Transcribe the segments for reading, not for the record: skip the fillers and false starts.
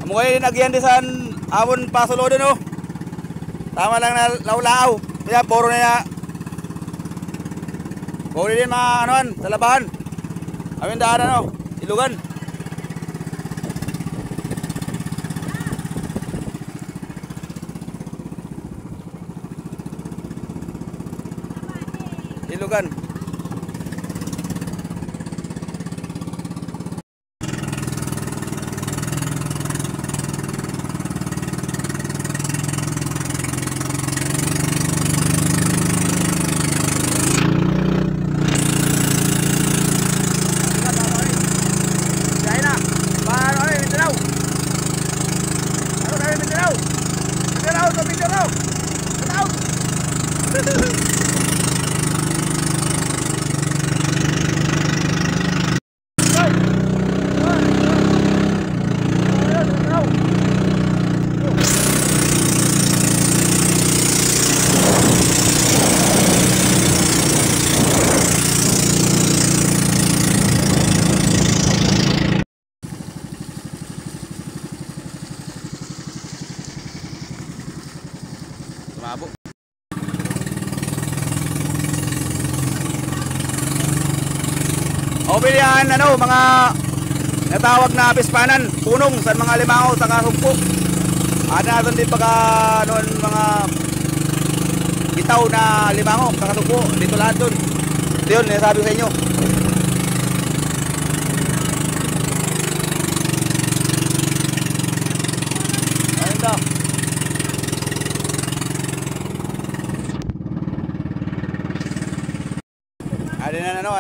Mukha din agyan di san amon pasulo din oh. Tama lang na laulaaw. Kaya puro na puro din mga anuan sa labahan. Amin daanan oh, ilugan. Ilugan. Mabo. O bilihan ano mga natawag na pispanan, punong sa mga limangaw sa kasumpo. Ada natin din pagka noon mga bitaw na limangaw sa kasumpo dito lahat doon. Yun, sabi ko sa inyo. Ayun daw. Ada na ano,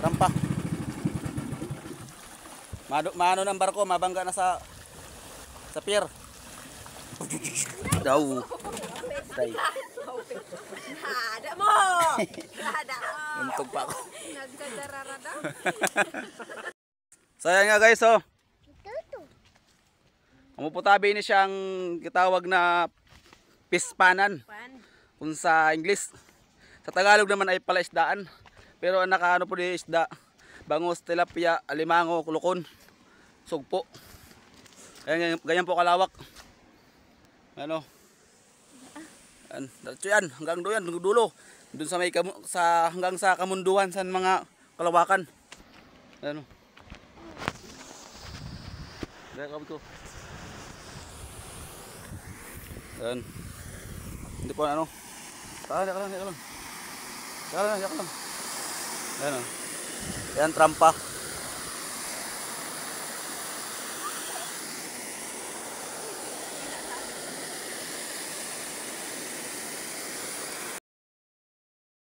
rampa. Maano ng barko, mabangga na sa pier. Daw. Day. Ada mo. Ada mo. Untog pa ako. Nagkadarara daw. Sayang nga guys oh. Amuputabi ni siyang kitawag na pispanan. Kung sa English. Sa Tagalog naman ay palaisdaan. Pero ang nakaano po di isda, bangus, tilapia, alimango, kulukon, sugpo. Ganyan po kalawak. Ano? Diretso yan, hanggang doon yan, hanggang dulo. Doon sa may hanggang sa kamunduhan sa mga kalawakan. Ano? Dahil kami ko. Yan. Hindi po ano. Tara, ka lang. Yan, trampa.